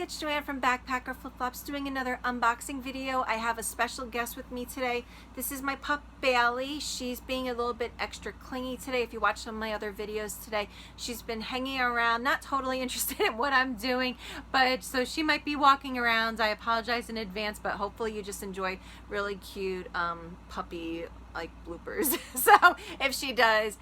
it's Joanne from Backpacker Flip Flops doing another unboxing video. I have a special guest with me today. This is my pup Bailey. She's being a little bit extra clingy today. If you watch some of my other videos today, she's been hanging around, not totally interested in what I'm doing, but so she might be walking around. I apologize in advance, but hopefully you just enjoy really cute puppy like bloopers. So if she does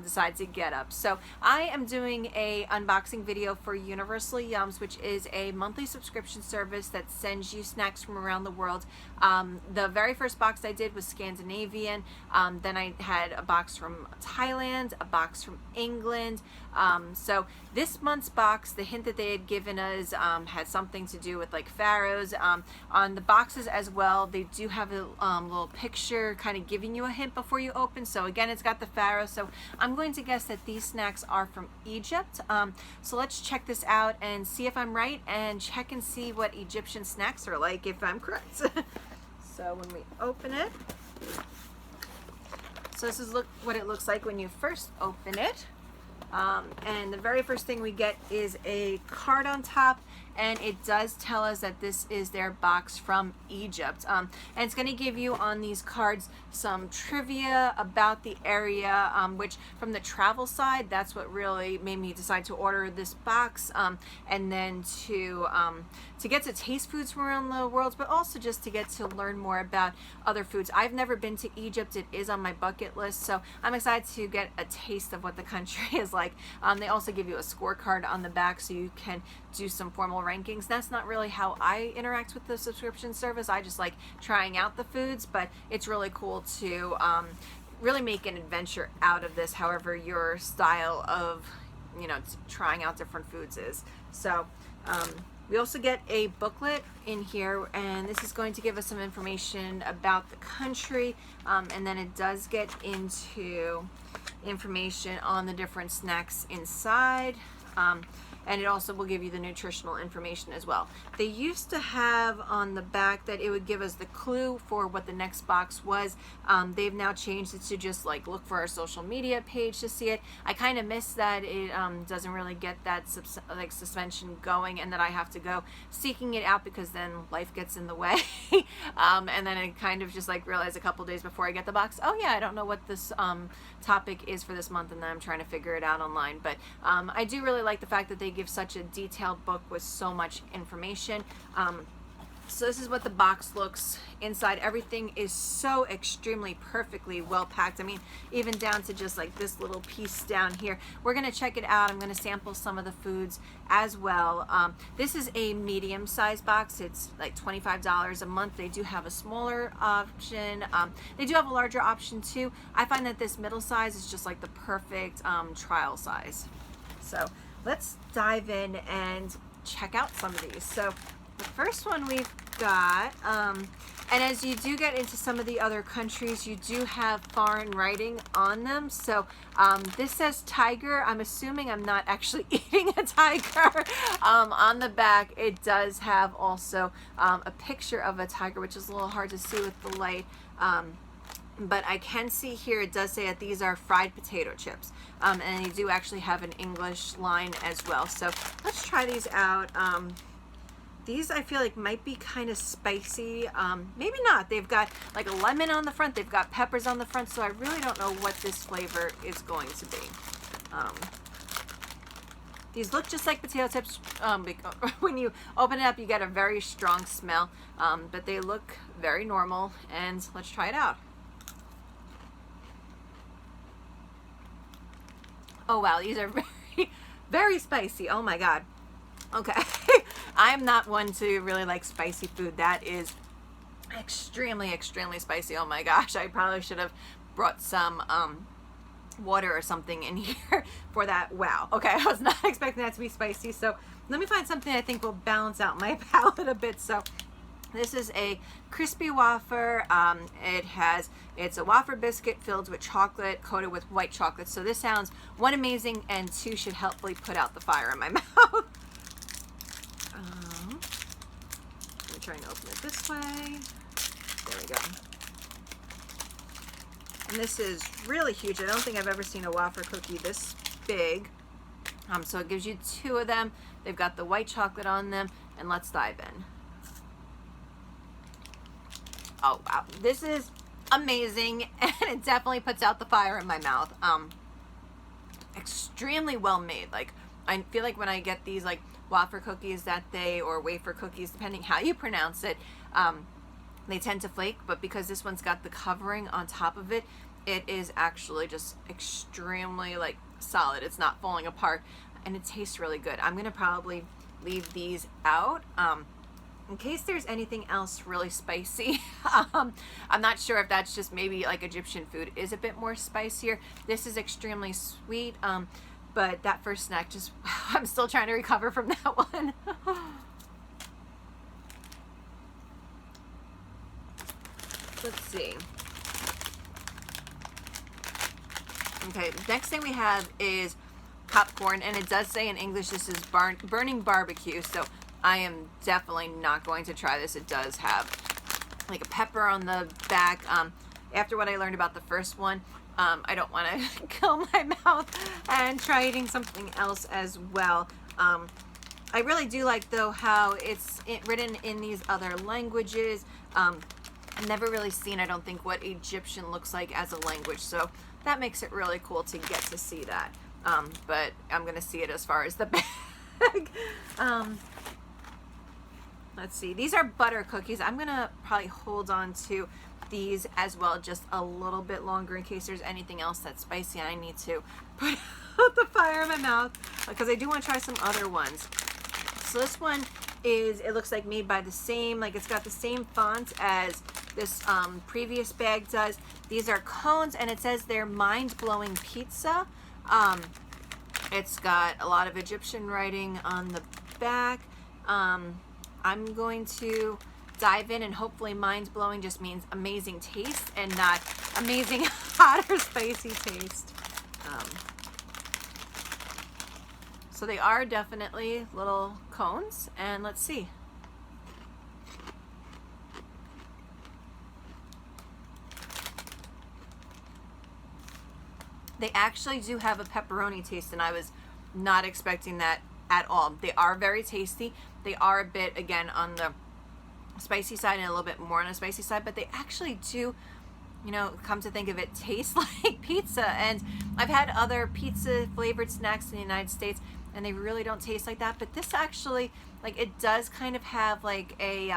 decide to get up. So I am doing a unboxing video for Universal Yums, which is a monthly subscription service that sends you snacks from around the world. The very first box I did was Scandinavian. Then I had a box from Thailand, a box from England. So this month's box, the hint that they had given us had something to do with like Faroes. On the boxes as well, they do have a little picture kind of giving you a hint before you open. So again, it's got the Faroes. So I'm going to guess that these snacks are from Egypt. So let's check this out and see if I'm right, and check and see what Egyptian snacks are like if I'm correct. So when we open it, so this is what it looks like when you first open it. And the very first thing we get is a card on top, and it does tell us that this is their box from Egypt. And it's going to give you on these cards some trivia about the area, which from the travel side, that's what really made me decide to order this box, and then to get to taste foods from around the world, but also just to get to learn more about other foods. I've never been to Egypt. It is on my bucket list, so I'm excited to get a taste of what the country is like. They also give you a scorecard on the back so you can do some formal rankings. That's not really how I interact with the subscription service. I just like trying out the foods, but it's really cool to really make an adventure out of this, however your style of, you know, trying out different foods is. So we also get a booklet in here, and this is going to give us some information about the country, and then it does get into information on the different snacks inside, and it also will give you the nutritional information as well. They used to have on the back that it would give us the clue for what the next box was. They've now changed it to just like look for our social media page to see it. I kind of miss that it doesn't really get that suspension going, and that I have to go seeking it out because then life gets in the way. And then I kind of just like realize a couple days before I get the box, oh yeah, I don't know what this topic is for this month, and then I'm trying to figure it out online. But I do really like the fact that they give such a detailed book with so much information. So this is what the box looks inside. Everything is so extremely perfectly well packed. I mean, even down to just like this little piece down here. We're gonna check it out. I'm gonna sample some of the foods as well. This is a medium size box. It's like $25 a month. They do have a smaller option. They do have a larger option too. I find that this middle size is just like the perfect trial size. So let's dive in and check out some of these. So the first one we've got, and as you do get into some of the other countries, you do have foreign writing on them. So this says tiger. I'm assuming I'm not actually eating a tiger. On the back, it does have also a picture of a tiger, which is a little hard to see with the light. But I can see here it does say that these are fried potato chips, and they do actually have an English line as well. So let's try these out. These I feel like might be kind of spicy, maybe not. They've got like a lemon on the front, they've got peppers on the front, so I really don't know what this flavor is going to be. These look just like potato chips. When you open it up, you get a very strong smell, but they look very normal, and let's try it out. Oh wow, these are very, very spicy. Oh my God. Okay. I'm not one to really like spicy food. That is extremely, extremely spicy. Oh my gosh. I probably should have brought some water or something in here for that. Wow. Okay. I was not expecting that to be spicy. So let me find something I think will balance out my palate a bit. So this is a crispy wafer. It's a wafer biscuit filled with chocolate, coated with white chocolate. So this sounds, one, amazing, and two, should helpfully put out the fire in my mouth. I'm trying to open it this way. There we go. And this is really huge. I don't think I've ever seen a wafer cookie this big. So it gives you two of them. They've got the white chocolate on them, and let's dive in. Oh wow, this is amazing, and it definitely puts out the fire in my mouth. Extremely well made. Like, I feel like when I get these like wafer cookies or wafer cookies, depending how you pronounce it, they tend to flake, but because this one's got the covering on top of it, it is actually just extremely like solid. It's not falling apart, and it tastes really good. I'm gonna probably leave these out in case there's anything else really spicy. I'm not sure if that's just maybe like Egyptian food is a bit more spicier. This is extremely sweet, but that first snack just, I'm still trying to recover from that one. Let's see. Okay, next thing we have is popcorn, and it does say in English this is burning barbecue, so I am definitely not going to try this. It does have like a pepper on the back. After what I learned about the first one, I don't want to kill my mouth and try eating something else as well. I really do like though how it's written in these other languages. I've never really seen, I don't think, what Egyptian looks like as a language, so that makes it really cool to get to see that. But I'm gonna see it as far as the bag. Let's see, these are butter cookies. I'm gonna probably hold on to these as well just a little bit longer in case there's anything else that's spicy and I need to put out the fire in my mouth, because I do want to try some other ones. So this one is, it looks like made by the same, like it's got the same font as this previous bag does. These are cones, and it says they're mind-blowing pizza. It's got a lot of Egyptian writing on the back. I'm going to dive in, and hopefully mind-blowing just means amazing taste and not amazing hot or spicy taste. So they are definitely little cones, and let's see. They actually do have a pepperoni taste, and I was not expecting that at all. They are very tasty. They are a bit, again, on the spicy side and a little bit more on the spicy side, but they actually do, you know, come to think of it, taste like pizza. And I've had other pizza flavored snacks in the United States, and they really don't taste like that. But this actually, like, it does kind of have like a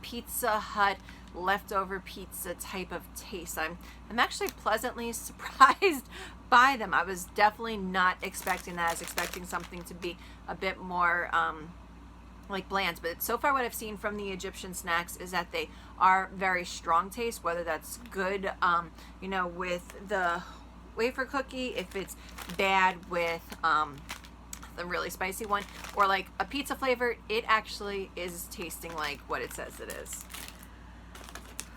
Pizza Hut leftover pizza type of taste. I'm actually pleasantly surprised by them. I was definitely not expecting that. I was expecting something to be a bit more like bland, but so far what I've seen from the Egyptian snacks is that they are very strong taste, whether that's good you know, with the wafer cookie, if it's bad with the really spicy one, or like a pizza flavor, it actually is tasting like what it says it is.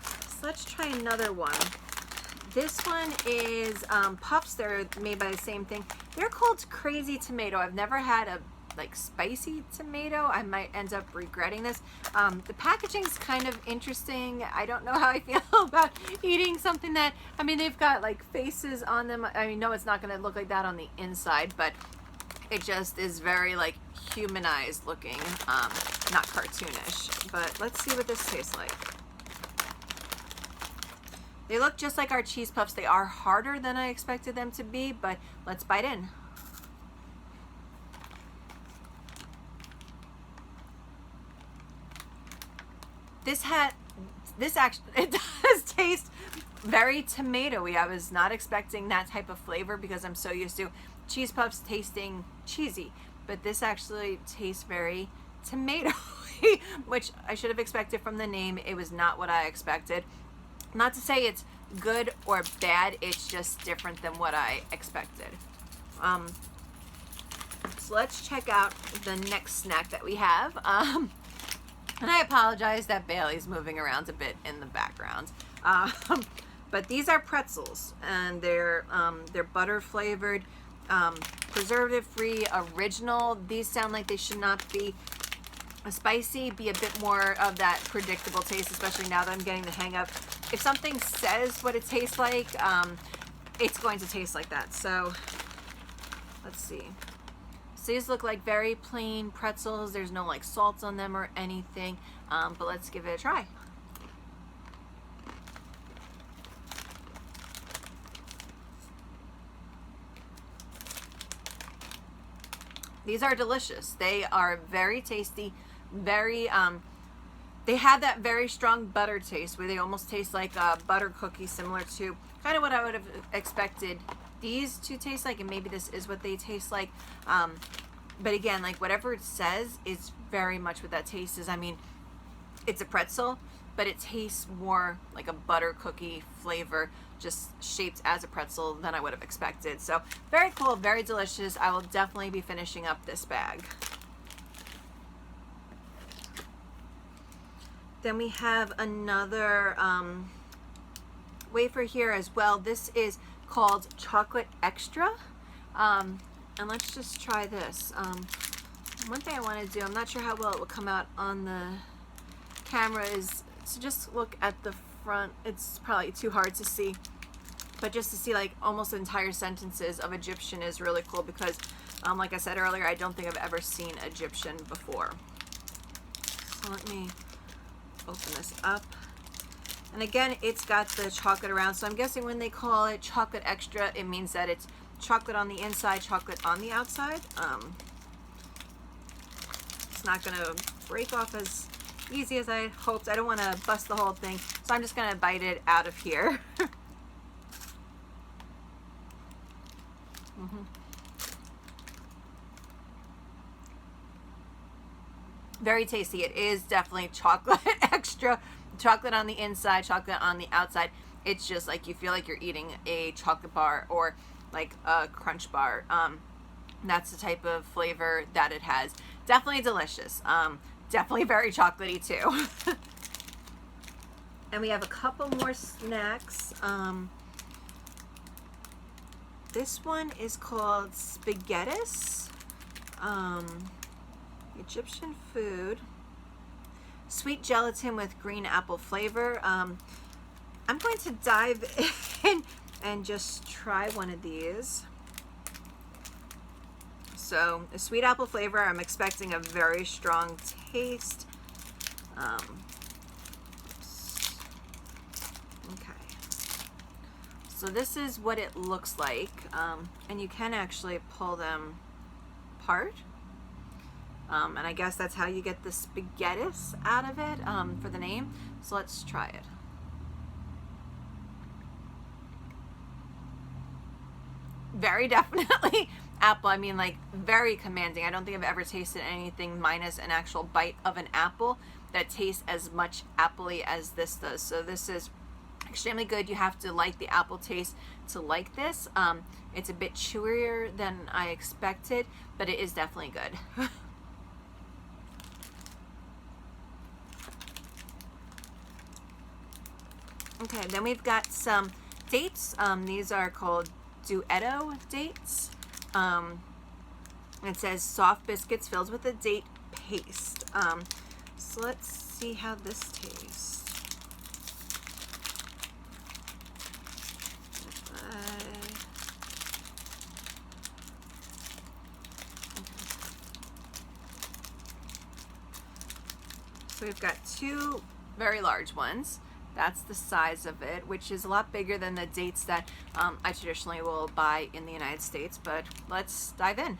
So let's try another one. This one is puffs. They're made by the same thing. They're called Crazy Tomato. I've never had a like spicy tomato. I might end up regretting this. The packaging's kind of interesting. I don't know how I feel about eating something that, I mean, they've got like faces on them. I mean, no, it's not going to look like that on the inside, but it just is very like humanized looking, not cartoonish. But let's see what this tastes like. They look just like our cheese puffs. They are harder than I expected them to be, but let's bite in. This actually, it does taste very tomatoey. I was not expecting that type of flavor because I'm so used to cheese puffs tasting cheesy, but this actually tastes very tomatoey, which I should have expected from the name. It was not what I expected. Not to say it's good or bad, it's just different than what I expected. So let's check out the next snack that we have. And I apologize that Bailey's moving around a bit in the background. But these are pretzels, and they're butter flavored, preservative free, original. These sound like they should not be spicy, be a bit more of that predictable taste, especially now that I'm getting the hang of. If something says what it tastes like, it's going to taste like that. So let's see. So these look like very plain pretzels. There's no like salt on them or anything, but let's give it a try. These are delicious. They are very tasty, very, they have that very strong butter taste where they almost taste like a butter cookie, similar to kind of what I would have expected these to taste like, and maybe this is what they taste like. But again, like whatever it says is very much what that taste is. I mean, it's a pretzel, but it tastes more like a butter cookie flavor, just shaped as a pretzel than I would have expected. So very cool, very delicious. I will definitely be finishing up this bag. Then we have another wafer here as well. This is called Chocolate Extra. And let's just try this. One thing I want to do, I'm not sure how well it will come out on the camera, is to just look at the front. It's probably too hard to see, but just to see like almost entire sentences of Egyptian is really cool, because like I said earlier, I don't think I've ever seen Egyptian before. So let me open this up. And again, it's got the chocolate around, so I'm guessing when they call it Chocolate Extra, it means that it's chocolate on the inside, chocolate on the outside. It's not gonna break off as easy as I hoped. I don't want to bust the whole thing, so I'm just gonna bite it out of here. Very tasty. It is definitely chocolate extra. Chocolate on the inside, chocolate on the outside. It's just like you feel like you're eating a chocolate bar or like a crunch bar. That's the type of flavor that it has. Definitely delicious. Definitely very chocolatey too. And we have a couple more snacks. This one is called Spaghettis. Egyptian food. Sweet gelatin with green apple flavor. I'm going to dive in and just try one of these. So a sweet apple flavor, I'm expecting a very strong taste. Okay. So this is what it looks like. And you can actually pull them apart. And I guess that's how you get the Spaghettis out of it, for the name. So let's try it. Very definitely apple. I mean, like, very commanding. I don't think I've ever tasted anything minus an actual bite of an apple that tastes as much appley as this does. So this is extremely good. You have to like the apple taste to like this. It's a bit chewier than I expected, but it is definitely good. Okay, then we've got some dates. These are called Duetto dates. It says soft biscuits filled with a date paste. So let's see how this tastes. So we've got two very large ones. That's the size of it, which is a lot bigger than the dates that I traditionally will buy in the United States, but let's dive in.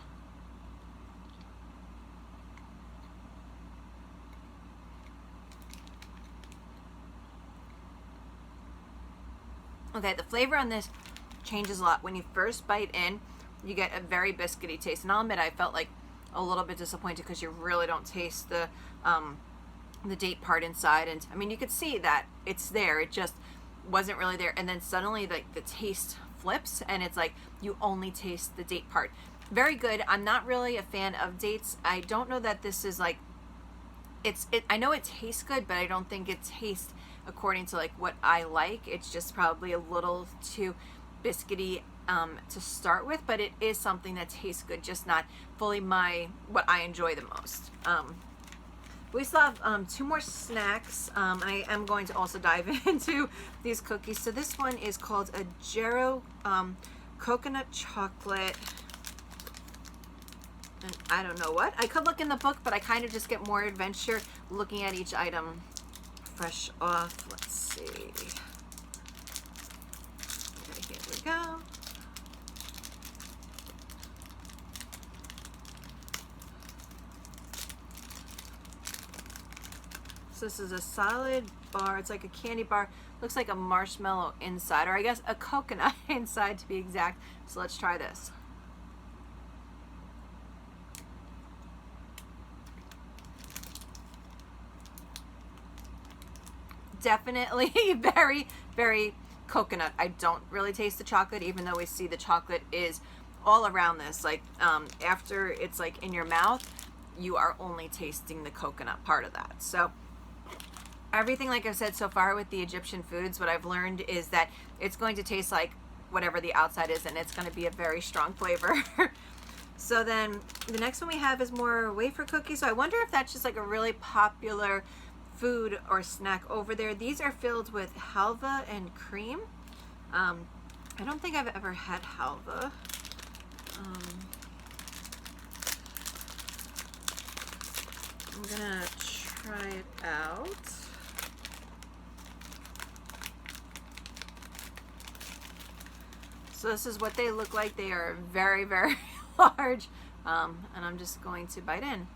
Okay, the flavor on this changes a lot. When you first bite in, you get a very biscuity taste, and I'll admit I felt like a little bit disappointed because you really don't taste the date part inside. And I mean, you could see that it's there, it just wasn't really there, and then suddenly like the taste flips and it's like you only taste the date part. Very good. I'm not really a fan of dates. I don't know that this is like I know it tastes good, but I don't think it tastes according to like what I like. It's just probably a little too biscuity to start with, but it is something that tastes good, just not fully what I enjoy the most. We still have two more snacks. I am going to also dive into these cookies. So this one is called a Jarrow coconut chocolate and I don't know what. I could look in the book, but I kind of just get more adventure looking at each item fresh off. Let's see. Okay, here we go. So this is a solid bar. It's like a candy bar. Looks like a marshmallow inside, or I guess a coconut inside to be exact. So let's try this. Definitely very, very coconut. I don't really taste the chocolate, even though we see the chocolate is all around this. Like after it's like in your mouth, you are only tasting the coconut part of that. So everything, like I've said so far with the Egyptian foods, what I've learned is that it's going to taste like whatever the outside is, and it's going to be a very strong flavor. So then the next one we have is more wafer cookies. So I wonder if that's just like a really popular food or snack over there. These are filled with halva and cream. I don't think I've ever had halva. I'm gonna try it out. So this is what they look like. They are very, very large. And I'm just going to bite in.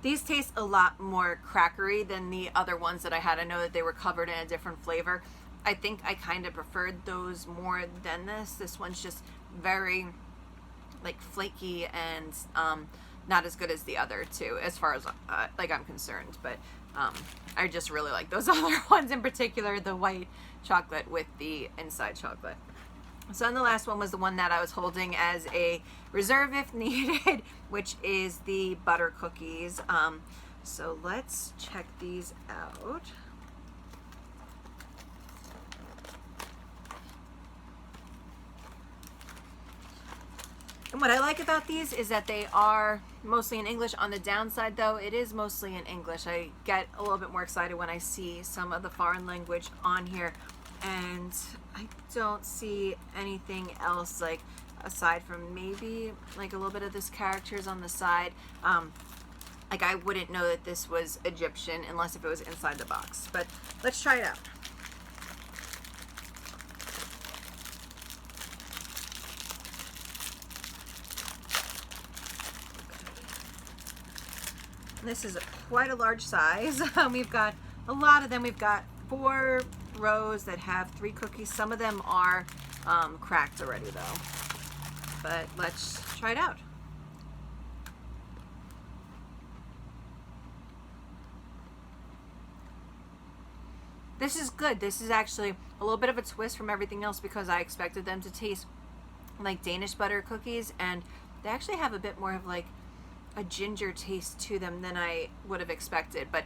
These taste a lot more crackery than the other ones that I had. I know that they were covered in a different flavor. I think I kind of preferred those more than this. This one's just very like flaky and not as good as the other two, as far as like I'm concerned. But I just really like those other ones, in particular the white chocolate with the inside chocolate. So then the last one was the one that I was holding as a reserve if needed, which is the butter cookies. So let's check these out. And what I like about these is that they are mostly in English. On the downside, though, it is mostly in English. I get a little bit more excited when I see some of the foreign language on here, and I don't see anything else, like aside from maybe like a little bit of this characters on the side. Like I wouldn't know that this was Egyptian unless if it was inside the box. But let's try it out. This is quite a large size. We've got a lot of them. We've got 4 rows that have 3 cookies. Some of them are cracked already though. But let's try it out. This is good. This is actually a little bit of a twist from everything else because I expected them to taste like Danish butter cookies, and they actually have a bit more of like a ginger taste to them than I would have expected. But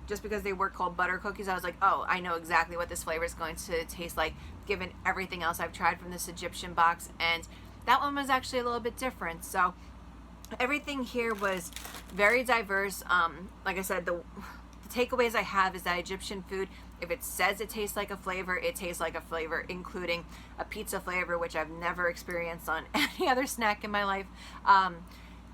just because they were called butter cookies, I was like, oh, I know exactly what this flavor is going to taste like given everything else I've tried from this Egyptian box, and that one was actually a little bit different. So everything here was very diverse. Like I said, the takeaways I have is that Egyptian food, if it says it tastes like a flavor, it tastes like a flavor, including a pizza flavor, which I've never experienced on any other snack in my life.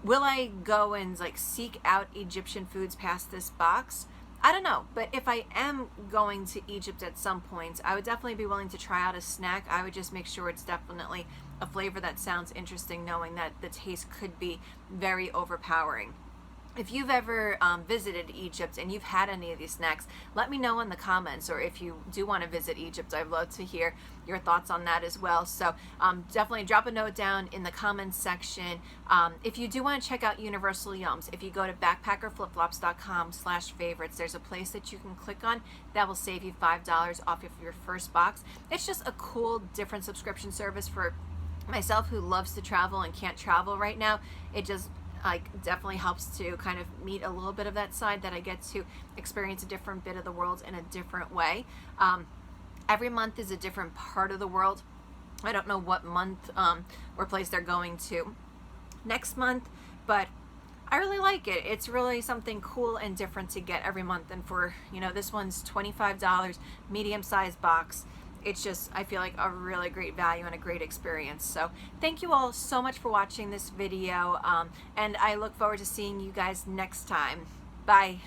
Will I go and like seek out Egyptian foods past this box? I don't know, but if I am going to Egypt at some point, I would definitely be willing to try out a snack. I would just make sure it's definitely a flavor that sounds interesting, knowing that the taste could be very overpowering. If you've ever visited Egypt and you've had any of these snacks, let me know in the comments, or if you do want to visit Egypt, I'd love to hear your thoughts on that as well. So definitely drop a note down in the comments section. If you do want to check out Universal Yums, if you go to backpackerflipflops.com/favorites, there's a place that you can click on that will save you $5 off of your first box. It's just a cool, different subscription service for myself who loves to travel and can't travel right now. It just definitely helps to kind of meet a little bit of that side that I get to experience a different bit of the world in a different way. Every month is a different part of the world. I don't know what month or place they're going to next month, but I really like it. It's really something cool and different to get every month. And for, you know, this one's $25, medium-sized box. It's just, I feel like a really great value and a great experience. So thank you all so much for watching this video. And I look forward to seeing you guys next time. Bye.